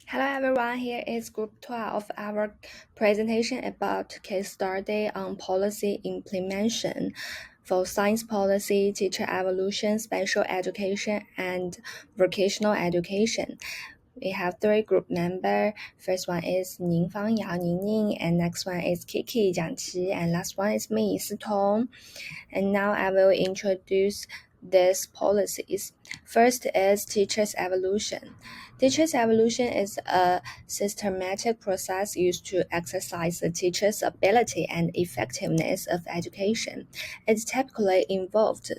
Hello everyone, here is group 12, our presentation about case study on policy implementation for science policy, teacher evolution, special education, and vocational education. We have three group members. First one is Ningfang Yao Ningning, and next one is Kiki Jiangqi, and last one is me, Sitong. And now I will introduce these policies. First is teacher's evolution. Teacher's evolution is a systematic process used to exercise the teacher's ability and effectiveness of education. It typically involved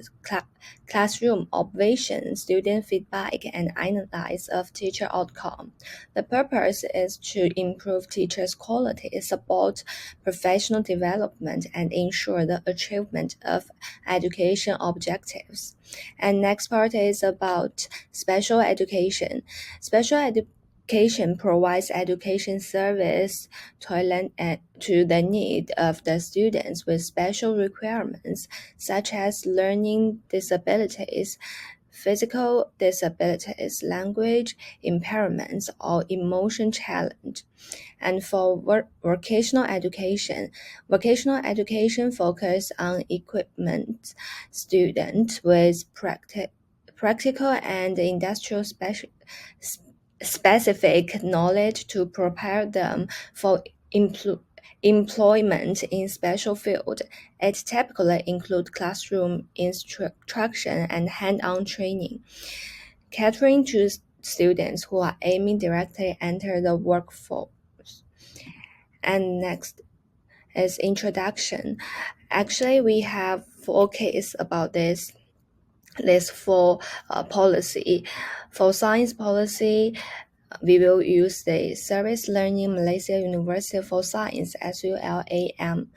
classroom observation, student feedback, and analysis of teacher outcome. The purpose is to improve teachers' quality, support professional development, and ensure the achievement of education objectives. And next part is about special education. Special education provides education service to the need of the students with special requirements, such as learning disabilities, physical disabilities, language impairments, or emotion challenge. And for vocational education focuses on equipment students with practical and industrial specific knowledge to prepare them for employment in special field. It typically includes classroom instruction and hand-on training, catering to students who are aiming directly enter the workforce. And next is introduction. Actually, we have 4 cases about this four policy. For science policy, we will use the Service Learning Malaysia University for Science SULAM,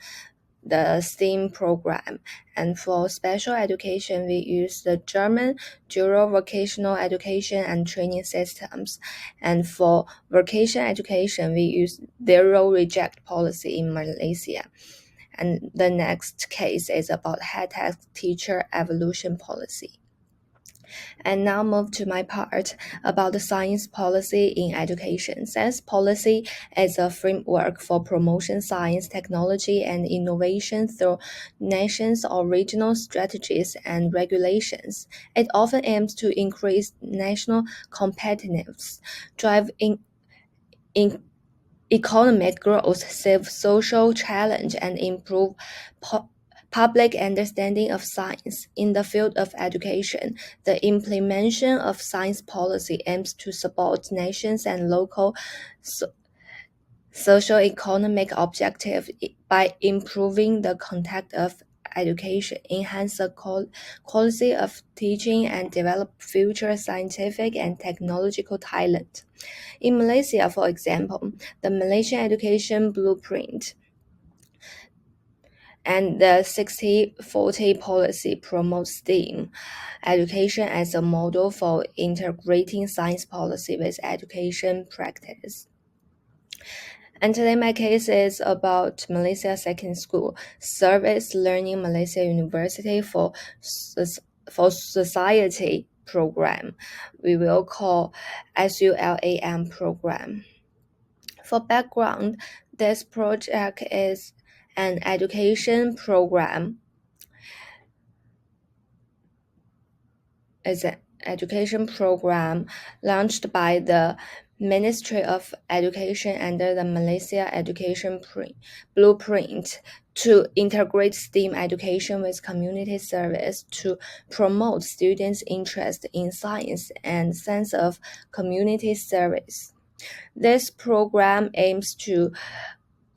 the STEAM program. And for special education, we use the German Dual Vocational Education and Training Systems. And for vocational education, we use Zero Reject policy in Malaysia. And the next case is about high-tech teacher evolution policy. And now move to my part about the science policy in education. Science policy is a framework for promoting science, technology, and innovation through nations or regional strategies and regulations. It often aims to increase national competitiveness, drive in economic growth, save social challenge, and improve public understanding of science. In the field of education, the implementation of science policy aims to support nations and local socio-economic objectives by improving the content of education, enhance the quality of teaching, and develop future scientific and technological talent. In Malaysia, for example, the Malaysian Education Blueprint and the 60-40 policy promotes STEAM education as a model for integrating science policy with education practice. And today my case is about Malaysia Second School, Service Learning Malaysia University for Society program. We will call SULAM program. For background, this project is an education program. It's an education program launched by the Ministry of Education under the Malaysia Education Blueprint to integrate STEAM education with community service to promote students' interest in science and sense of community service. This program aims to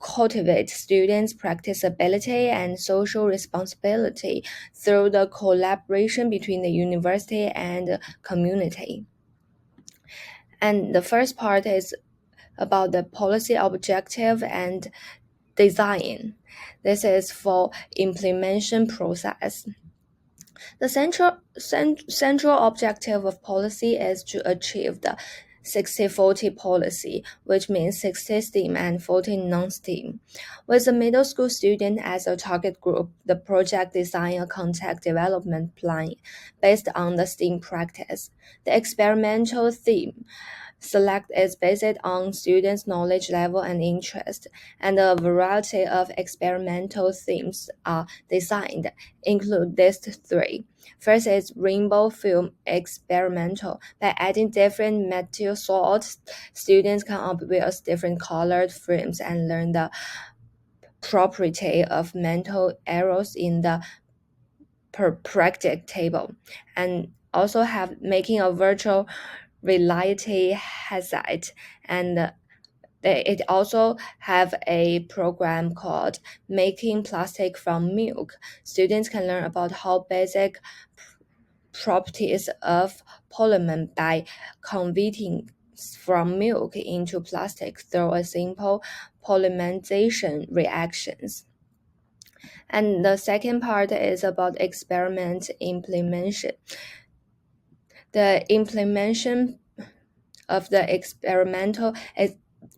cultivate students' practicability and social responsibility through the collaboration between the university and the community. And the first part is about the policy objective and design. This is for implementation process. The central objective of policy is to achieve the 60-40 policy, which means 60 STEAM and 40 non-STEAM. With the middle school student as a target group, the project designed a content development plan based on the STEAM practice. The experimental theme select is based on students' knowledge level and interest, and a variety of experimental themes are designed, include these three. First is rainbow film experimental. By adding different material salts, students can observe different colored films and learn the property of mental errors in the periodic table, and also have making a virtual reality headset, and it also have a program called making plastic from milk. Students can learn about how basic properties of polymer by converting from milk into plastic through a simple polymerization reactions. And the second part is about experiment implementation. The implementation of the experimental is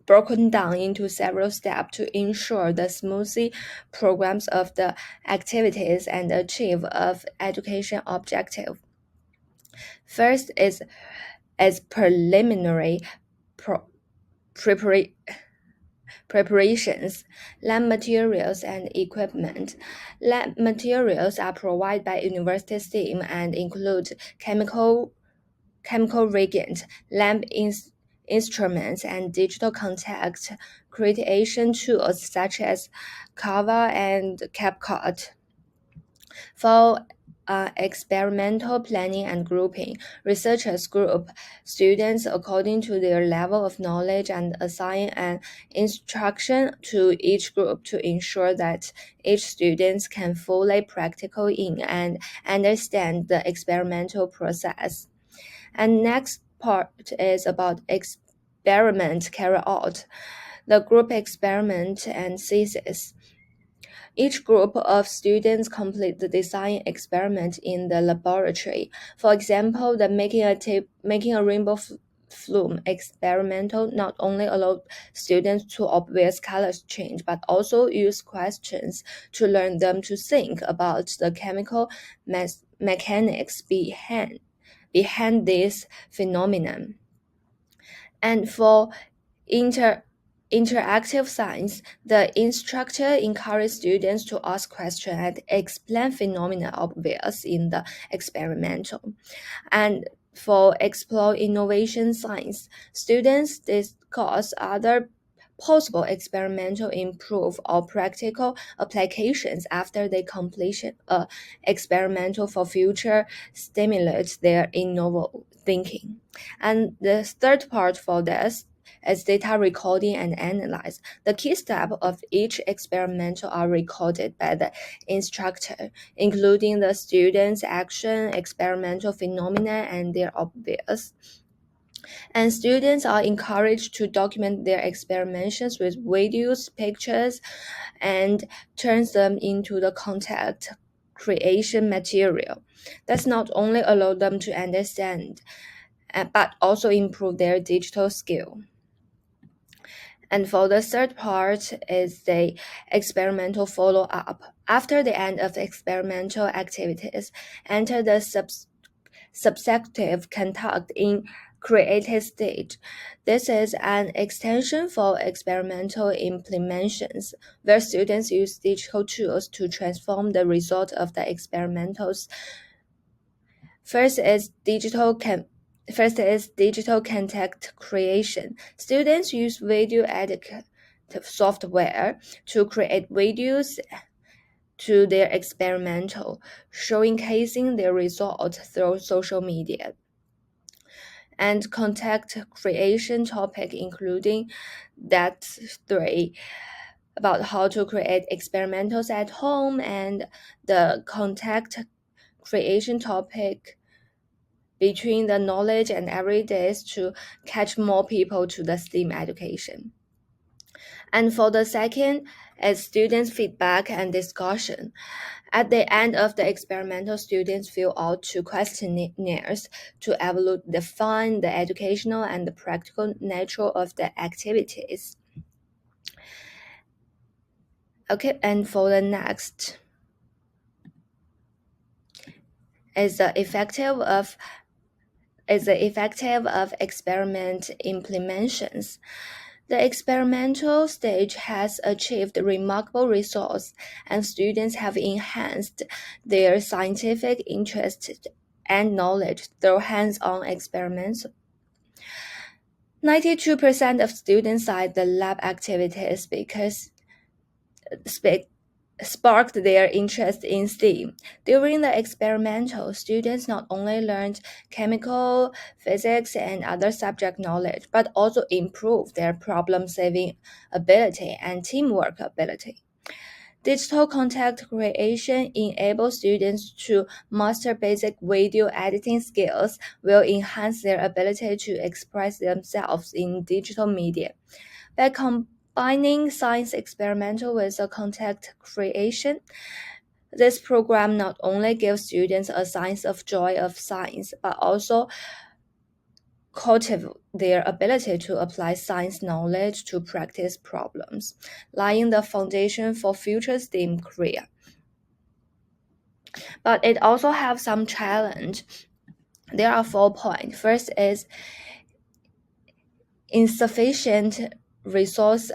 broken down into several steps to ensure the smooth programs of the activities and achieve of education objective. First is as preliminary pro- prepara- preparations, lab materials and equipment. Lab materials are provided by university STEAM and include chemical reagent, lab instruments, and digital contact creation tools such as Canva and CapCut. For experimental planning and grouping, researchers group students according to their level of knowledge and assign an instruction to each group to ensure that each student can fully practical in and understand the experimental process. And next part is about experiment carry out, the group experiment and thesis. Each group of students complete the design experiment in the laboratory. For example, the making a rainbow flume experimental not only allowed students to observe colors change, but also use questions to learn them to think about the chemical mechanics behind this phenomenon. And for inter interactive science, the instructor encourages students to ask questions and explain phenomena obvious in the experimental. And for explore innovation science, students discuss other possible experimental improve or practical applications after they completion a experimental for future stimulate their innovative thinking. And the third part for this is data recording and analyze. The key steps of each experimental are recorded by the instructor, including the student's action, experimental phenomena, and their obvious. And students are encouraged to document their experiments with videos, pictures, and turns them into the contact creation material. That's not only allow them to understand, but also improve their digital skill. And for the third part is the experimental follow-up. After the end of the experimental activities, enter the subjective conduct in creative stage. This is an extension for experimental implementations, where students use digital tools to transform the result of the experimentals. First is digital content creation. Students use video editing software to create videos to their experimental, showcasing their results through social media. And content creation topic including that three about how to create experimentals at home, and the content creation topic between the knowledge and everydays to catch more people to the STEAM education. And for the second is students' feedback and discussion. At the end of the experimental, students fill out two questionnaires to evaluate the fun, the educational, and the practical nature of the activities. Okay, and for the next is the effective of is the effective of experiment implementations. The experimental stage has achieved remarkable results, and students have enhanced their scientific interest and knowledge through hands-on experiments. 92% of students cite the lab activities because sparked their interest in STEAM. During the experimental, students not only learned chemical, physics, and other subject knowledge, but also improved their problem-solving ability and teamwork ability. Digital content creation enables students to master basic video editing skills, will enhance their ability to express themselves in digital media. By combining science experimental with a content creation, this program not only gives students a sense of joy of science, but also cultivate their ability to apply science knowledge to practice problems, laying the foundation for future STEAM career. But it also have some challenge. There are 4 points. First is insufficient resource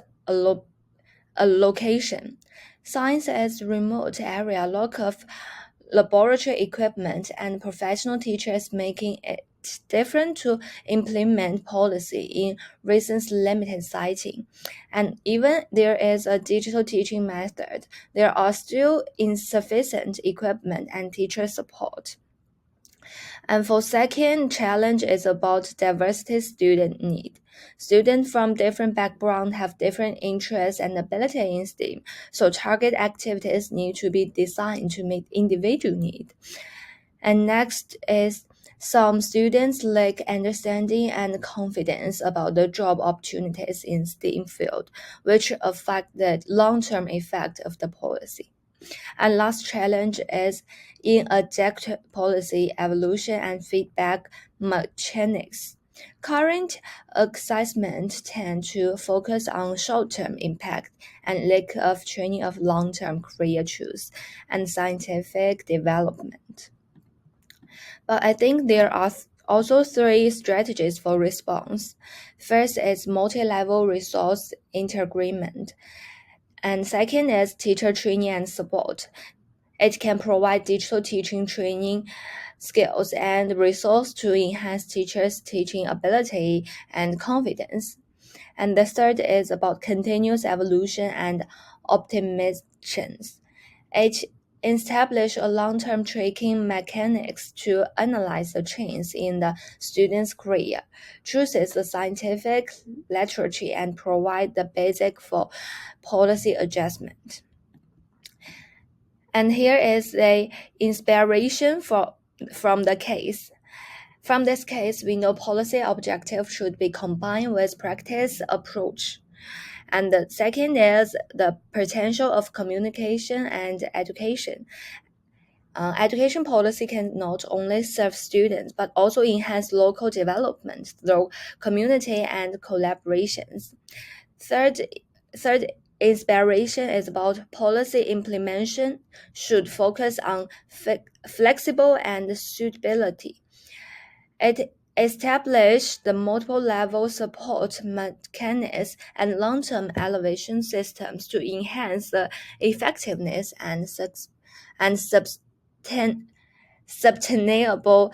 allocation. Science as remote area, lack of laboratory equipment, and professional teachers making it different to implement policy in reasons limited siting. And even there is a digital teaching method, there are still insufficient equipment and teacher support. And for second challenge is about diversity student need. Students from different backgrounds have different interests and ability in STEAM, so target activities need to be designed to meet individual need. And next is some students lack understanding and confidence about the job opportunities in STEAM field, which affect the long-term effect of the policy. And last challenge is in adject policy evolution and feedback mechanics. Current assessments tend to focus on short-term impact and lack of training of long-term career choice and scientific development. But I think there are also 3 strategies for response. First is multi-level resource integrament. And second is teacher training and support. It can provide digital teaching training skills and resources to enhance teachers' teaching ability and confidence. And the third is about continuous evolution and optimizations. It establishes a long-term tracking mechanics to analyze the trends in the student's career, chooses the scientific literature, and provide the basic for policy adjustment. And here is the inspiration from the case. From this case, we know policy objective should be combined with practice approach. And the second is the potential of communication and education. Education policy can not only serve students, but also enhance local development through community and collaborations. Third inspiration is about policy implementation should focus on flexible and suitability. It established the multiple level support mechanisms and long-term elevation systems to enhance the effectiveness and sustainable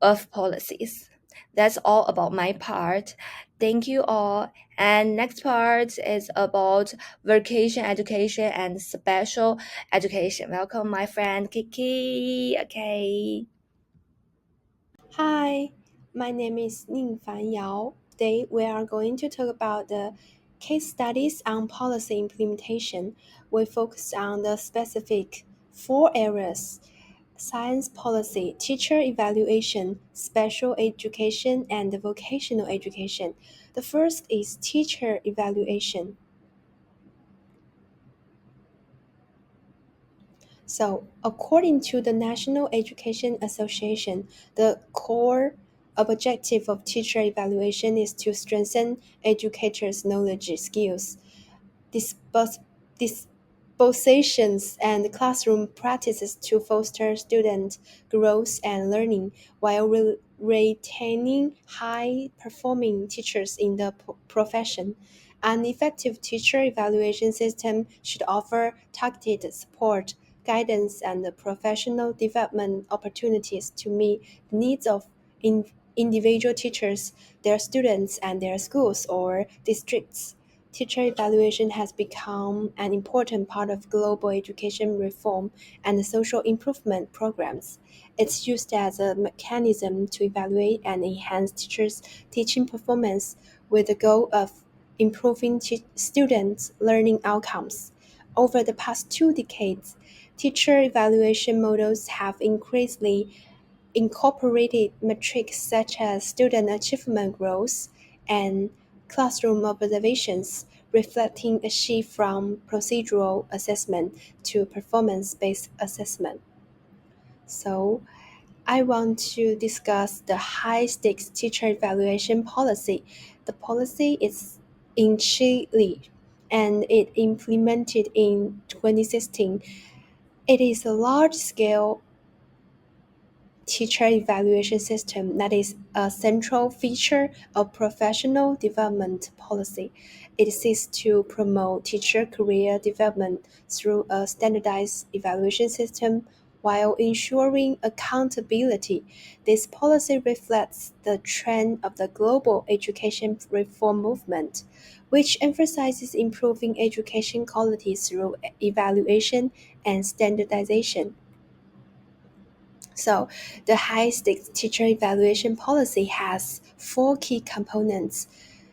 of policies. That's all about my part. Thank you all. And next part is about vocational education and special education. Welcome, my friend Kiki. Okay. Hi, my name is Ningfan Yao. Today we are going to talk about the case studies on policy implementation. We focus on the specific 4 areas: science policy, teacher evaluation, special education, and vocational education. The first is teacher evaluation. So, according to the National Education Association, the core objective of teacher evaluation is to strengthen educators' knowledge skills, dispos- dispositions, and classroom practices to foster student growth and learning while retaining high-performing teachers in the profession. An effective teacher evaluation system should offer targeted support, guidance, and professional development opportunities to meet the needs of individual teachers, their students, and their schools or districts. Teacher evaluation has become an important part of global education reform and social improvement programs. It's used as a mechanism to evaluate and enhance teachers' teaching performance with the goal of improving students' learning outcomes. Over the past 2 decades, teacher evaluation models have increasingly incorporated metrics such as student achievement growth and classroom observations, reflecting a shift from procedural assessment to performance-based assessment. So, I want to discuss the high-stakes teacher evaluation policy. The policy is in Chile and it implemented in 2016. It is a large-scale teacher evaluation system that is a central feature of professional development policy. It seeks to promote teacher career development through a standardized evaluation system while ensuring accountability. This policy reflects the trend of the global education reform movement, which emphasizes improving education quality through evaluation and standardization. So, the high stakes teacher evaluation policy has 4 key components.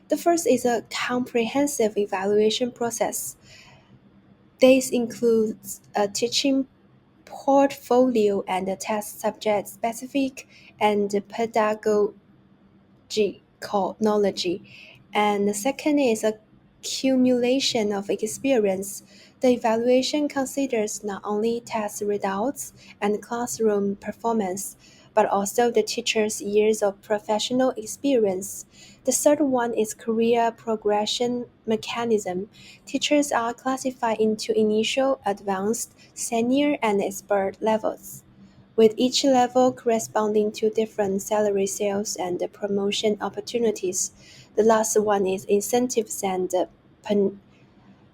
The first is a comprehensive evaluation process. This includes a teaching portfolio and a test subject specific and pedagogical knowledge. And the second is a accumulation of experience. The evaluation considers not only test results and classroom performance, but also the teacher's years of professional experience. The third one is career progression mechanism. Teachers are classified into initial, advanced, senior, and expert levels, with each level corresponding to different salary scales and promotion opportunities. The last one is incentives and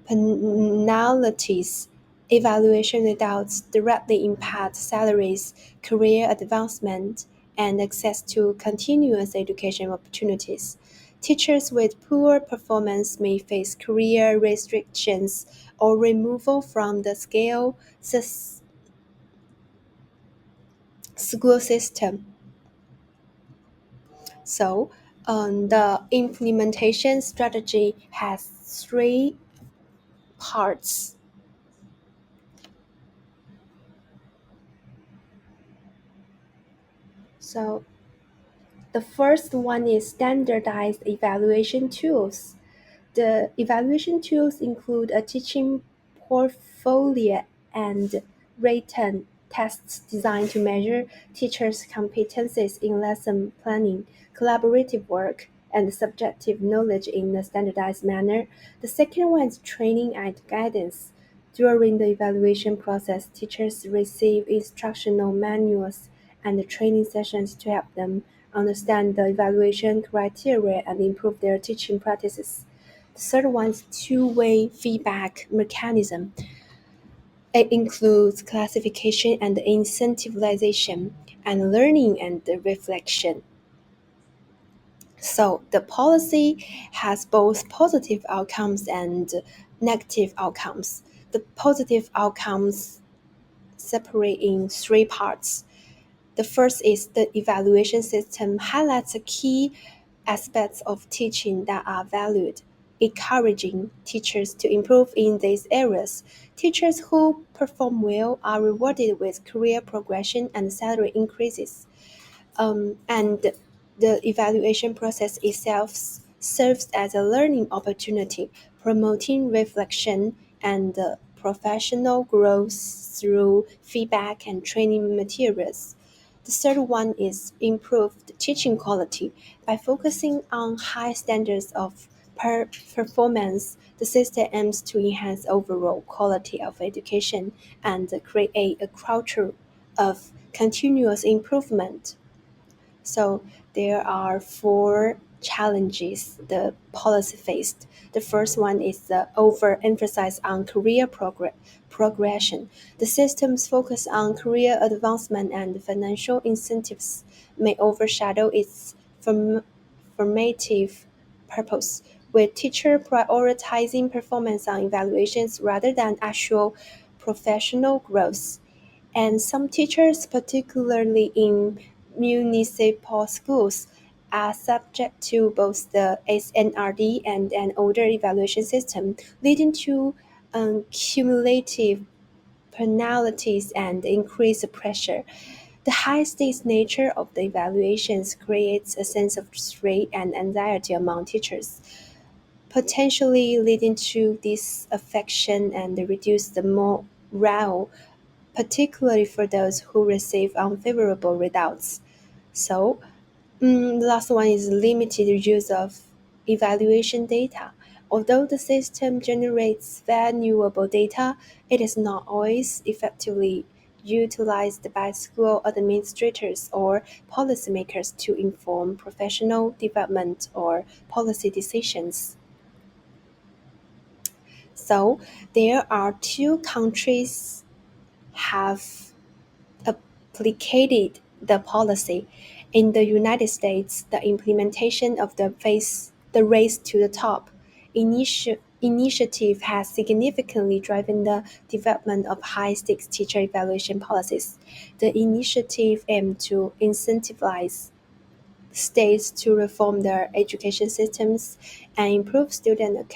penalties. Evaluation results directly impact salaries, career advancement, and access to continuous education opportunities. Teachers with poor performance may face career restrictions or removal from the school system. So, the implementation strategy has 3 parts. So, the first one is standardized evaluation tools. The evaluation tools include a teaching portfolio and written tests designed to measure teachers' competencies in lesson planning, collaborative work, and subjective knowledge in a standardized manner. The second one is training and guidance. During the evaluation process, teachers receive instructional manuals and training sessions to help them understand the evaluation criteria and improve their teaching practices. The third one is two-way feedback mechanism. It includes classification and incentivization, and learning and reflection. So the policy has both positive outcomes and negative outcomes. The positive outcomes separate in 3 parts. The first is the evaluation system highlights the key aspects of teaching that are valued, encouraging teachers to improve in these areas. Teachers who perform well are rewarded with career progression and salary increases. And the evaluation process itself serves as a learning opportunity, promoting reflection and professional growth through feedback and training materials. The third one is improved teaching quality. By focusing on high standards of performance, the system aims to enhance overall quality of education and create a culture of continuous improvement. So there are four challenges the policy faced. The first one is the overemphasis on progression. The system's focus on career advancement and financial incentives may overshadow its formative purpose, with teacher prioritizing performance on evaluations rather than actual professional growth. And some teachers, particularly in municipal schools, are subject to both the SNRD and an older evaluation system, leading to cumulative penalties and increased pressure. The high stakes nature of the evaluations creates a sense of stress and anxiety among teachers, potentially leading to disaffection and reduced morale, particularly for those who receive unfavorable results. So, the last one is limited use of evaluation data. Although the system generates valuable data, it is not always effectively utilized by school administrators or policymakers to inform professional development or policy decisions. So, there are two countries have applied the policy. In the United States, the implementation of the race to the top initiative has significantly driven the development of high-stakes teacher evaluation policies. The initiative aimed to incentivize states to reform their education systems and improve student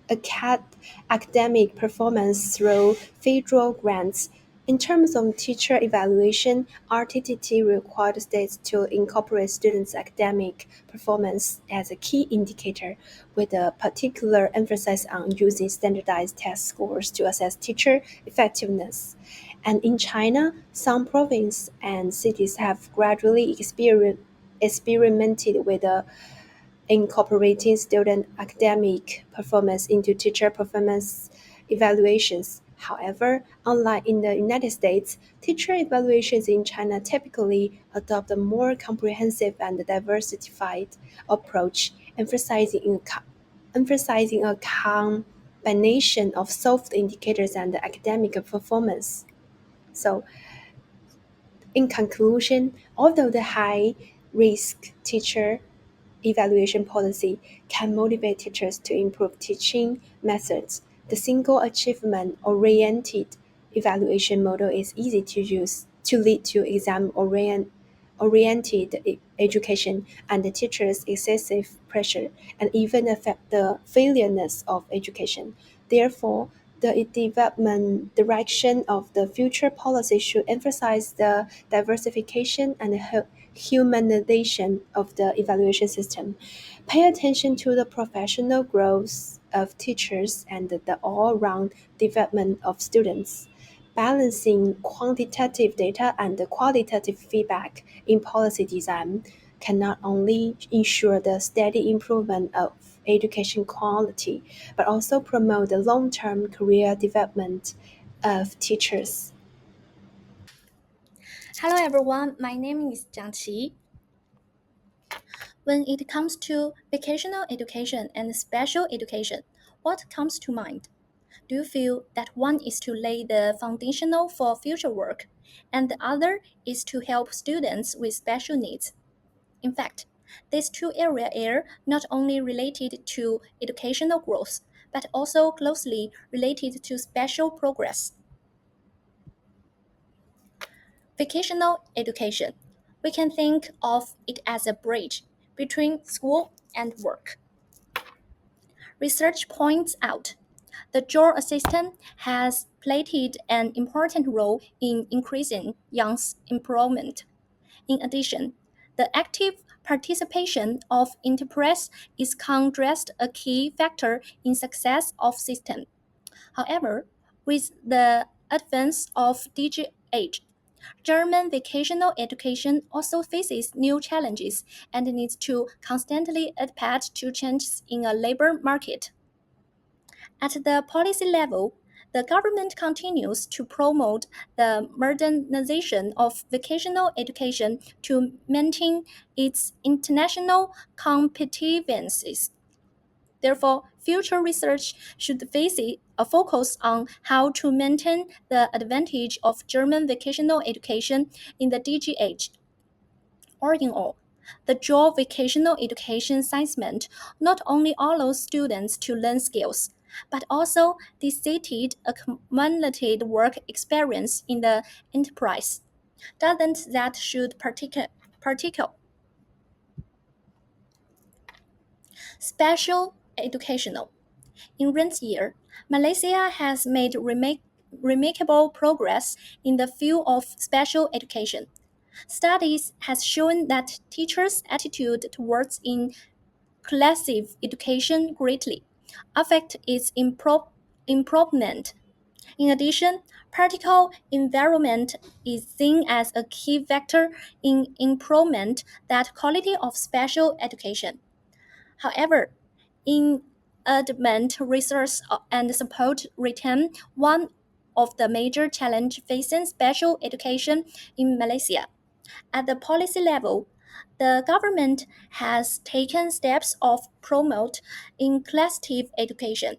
acad- academic performance through federal grants. In terms of teacher evaluation, RTTT required states to incorporate students' academic performance as a key indicator, with a particular emphasis on using standardized test scores to assess teacher effectiveness. And in China, some provinces and cities have gradually experimented with a incorporating student academic performance into teacher performance evaluations. However, unlike in the United States, teacher evaluations in China typically adopt a more comprehensive and diversified approach, emphasizing a combination of soft indicators and academic performance. So, in conclusion, although the high risk teacher evaluation policy can motivate teachers to improve teaching methods, the single achievement oriented evaluation model is easy to use to lead to oriented education and the teachers' excessive pressure and even affect the failiness of education. Therefore, the development direction of the future policy should emphasize the diversification and humanization of the evaluation system. Pay attention to the professional growth of teachers and the all round development of students. Balancing quantitative data and the qualitative feedback in policy design can not only ensure the steady improvement of education quality, but also promote the long term career development of teachers. Hello everyone, my name is Jiang Qi. When it comes to vocational education and special education, what comes to mind? Do you feel that one is to lay the foundational for future work, and the other is to help students with special needs? In fact, these two areas are not only related to educational growth, but also closely related to special progress. Vocational education. We can think of it as a bridge between school and work. Research points out the job assistant has played an important role in increasing young's employment. In addition, the active participation of enterprise is contrast a key factor in success of system. However, with the advance of digital age, German vocational education also faces new challenges and needs to constantly adapt to changes in a labor market. At the policy level, The government continues to promote the modernization of vocational education to maintain its international competitiveness. Therefore, future research should visit a focus on how to maintain the advantage of German vocational education in the DG age. All in all, the dual vocational education assessment not only allows students to learn skills, but also decided accumulated work experience in the enterprise. Doesn't that should particle special educational? In recent years, Malaysia has made remarkable progress in the field of special education. Studies has shown that teachers' attitude towards inclusive education greatly affect its improvement. In addition, practical environment is seen as a key factor in improvement that quality of special education. However, in advanced research and support retain one of the major challenges facing special education in Malaysia. At the policy level, the government has taken steps of promote inclusive education.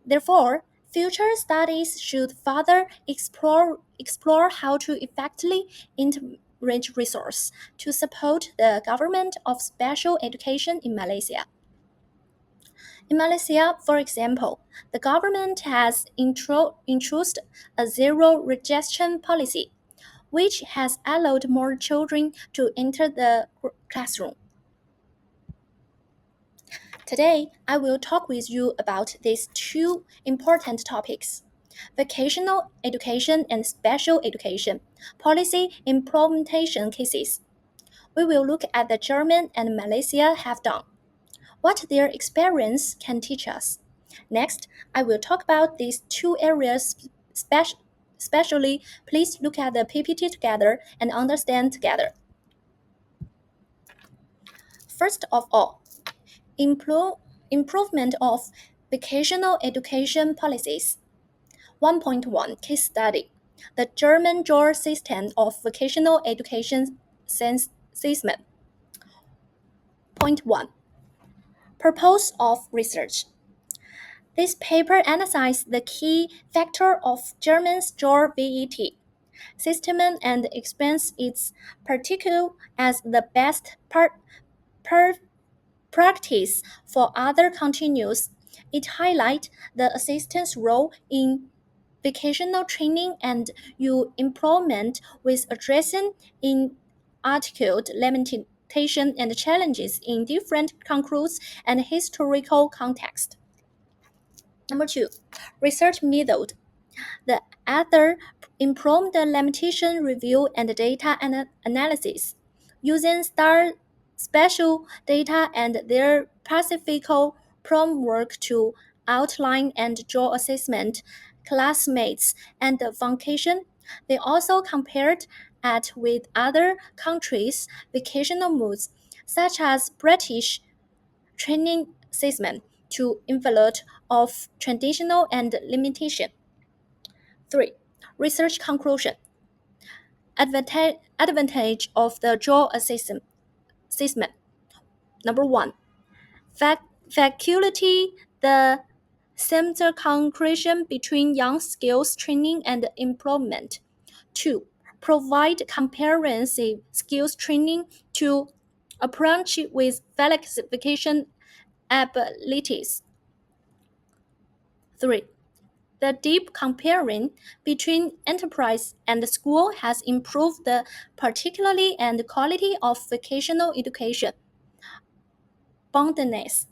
Therefore, future studies should further explore how to effectively integrate resources to support the government of special education in Malaysia. In Malaysia, for example, the government has introduced a zero rejection policy, which has allowed more children to enter the classroom. Today, I will talk with you about these two important topics: vocational education and special education, policy implementation cases. We will look at the German and Malaysia have done, what their experience can teach us. Next, I will talk about these two areas especially. Please look at the PPT together and understand together. First of all, improvement of vocational education policies. 1.1 Case Study: The German dual system of vocational education assessment. Point 1 Purpose of research. This paper analyzed the key factor of German's dual VET system and explains its particular as the best practice for other continues. It highlights the assistant's role in vocational training and you employment with addressing in articulate limitation and challenges in different concrete and historical context. Number two, research method. The other improved the limitation review and data analysis using special data and their pacifical framework to outline and draw assessment classmates and the vocation. They also compared it with other countries' vocational modes, such as British training assessment to envelope of traditional and limitation. 3. Research conclusion. Advantage of the dual assessment. Number 1. Faculty the center concretion between young skills training and employment. 2. Provide comprehensive skills training to approach with flexification abilities. 3. The deep comparing between enterprise and school has improved the particularly and quality of vocational education. Boundedness.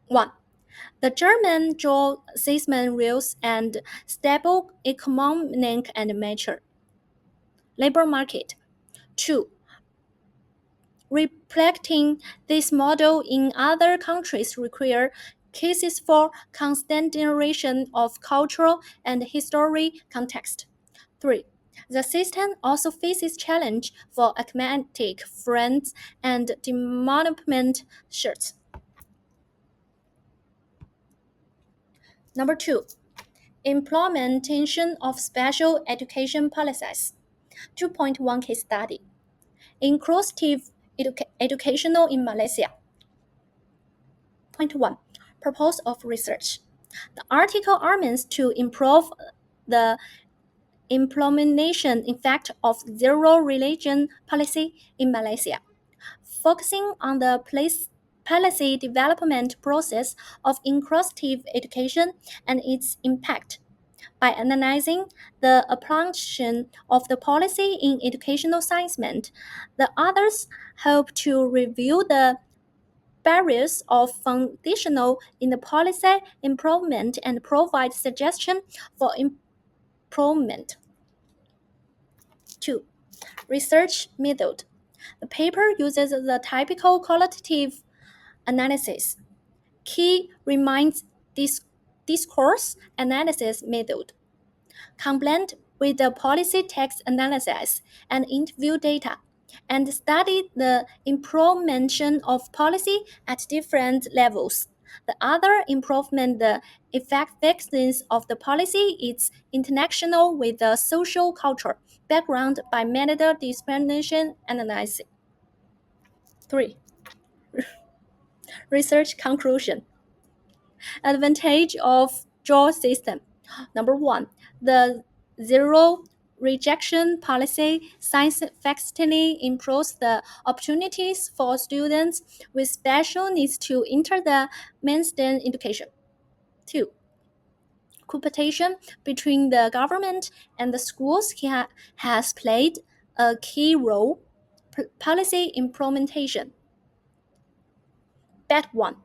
1. The German dual assessment rules and stable economic and mature labor market. 2. Reflecting this model in other countries require cases for consideration of cultural and history context. 3. The system also faces challenge for academic friends and development shirts. Number 2. Implementation of special education policies. 2.1 case study. Inclusive educational in Malaysia. Point 1. Purpose of research. The article aims to improve the implementation effect of zero religion policy in Malaysia, focusing on the policy development process of inclusive education and its impact. By analyzing the application of the policy in educational science, the authors hope to review the barriers of foundational in the policy improvement and provide suggestions for improvement. 2. Research method. The paper uses the typical qualitative analysis. Key reminds discourse analysis method, combined with the policy text analysis and interview data, and studied the implementation of policy at different levels. The other improvement, the effectiveness of the policy, is international with the social culture background by method discrimination analysis. 3. Research conclusion. Advantage of draw system. Number one, the zero rejection policy significantly improves the opportunities for students with special needs to enter the mainstream education. Two, cooperation between the government and the schools has played a key role. Policy implementation. Bad 1.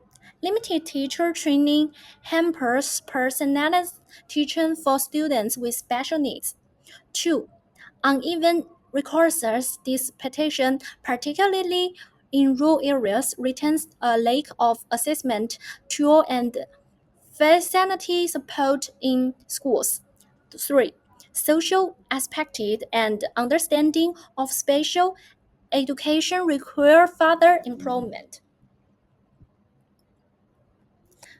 Limited teacher training hampers personalized teaching for students with special needs. 2. Uneven resources distribution, particularly in rural areas, retains a lack of assessment tool and facility support in schools. 3. Social aspects and understanding of special education require further improvement.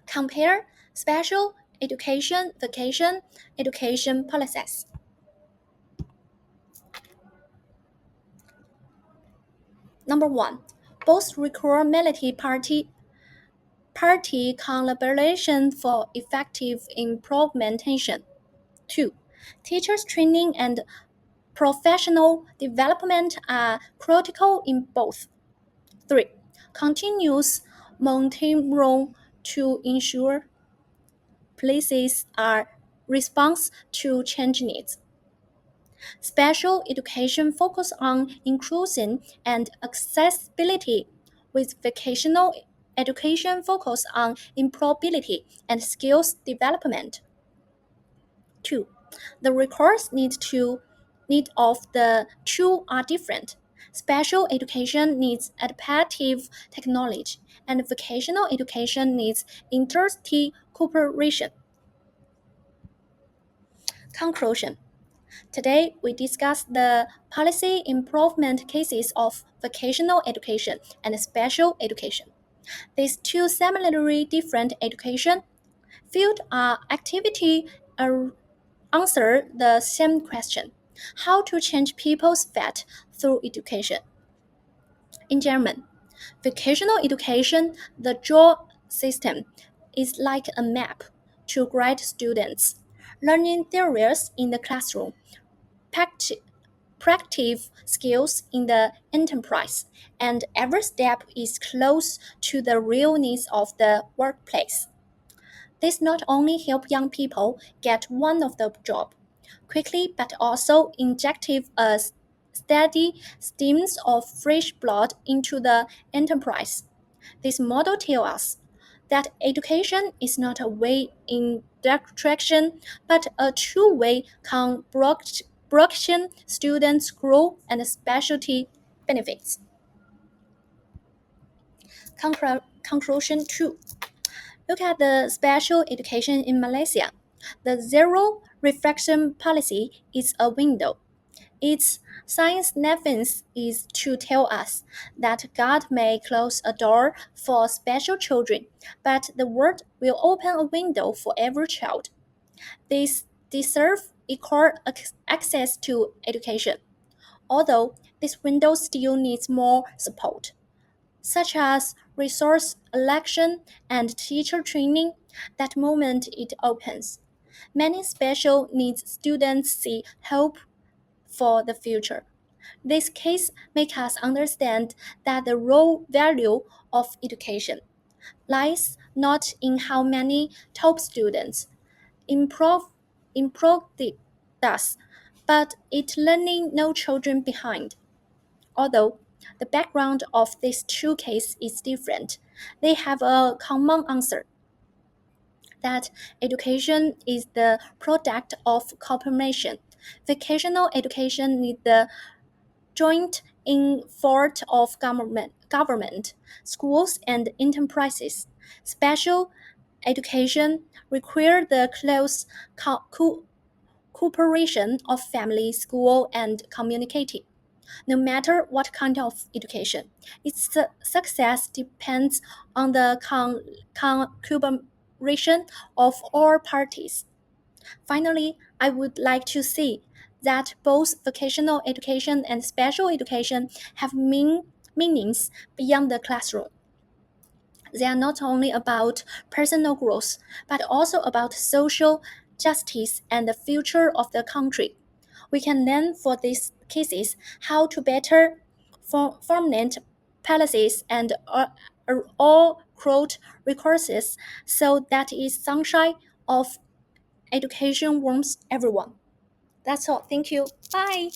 Compare special education vocational education policies. Number one, both require party collaboration for effective implementation. Two, teachers training and professional development are critical in both. Three, continuous monitoring to ensure policies are response to change needs. Special education focus on inclusion and accessibility, with vocational education focus on employability and skills development. 2. The recourse need of the two are different. Special education needs adaptive technology, and vocational education needs inter-cooperation. Cooperation. Conclusion. Today, we discuss the policy improvement cases of vocational education and special education. These two similarly different education fields are activity answer the same question: how to change people's fate through education. In German, vocational education, the draw system, is like a map to guide students learning theories in the classroom, practice skills in the enterprise, and every step is close to the real needs of the workplace. This not only help young people get one of the job quickly, but also injective a steady streams of fresh blood into the enterprise. This model tells us that education is not a way in direction, but a two-way collaboration. Students grow and specialty benefits. Conclusion 2. Look at the special education in Malaysia. The zero reflection policy is a window. Its significance is to tell us that God may close a door for special children, but the world will open a window for every child. These deserve equal access to education, although this window still needs more support, such as resource election and teacher training that moment it opens. Many special needs students see hope for the future. This case makes us understand that the real value of education lies not in how many top students improve thus, but it learning no children behind. Although the background of these two cases is different, they have a common answer that education is the product of cooperation. Vocational education needs the joint effort of government, schools, and enterprises. Special education requires the close cooperation of family, school, and community. No matter what kind of education, its success depends on the cooperation of all parties. Finally, I would like to see that both vocational education and special education have meanings beyond the classroom. They are not only about personal growth, but also about social justice and the future of the country. We can learn for these cases how to better formulate policies and all crowd resources so that is sunshine of education warms everyone. That's all. Thank you. Bye.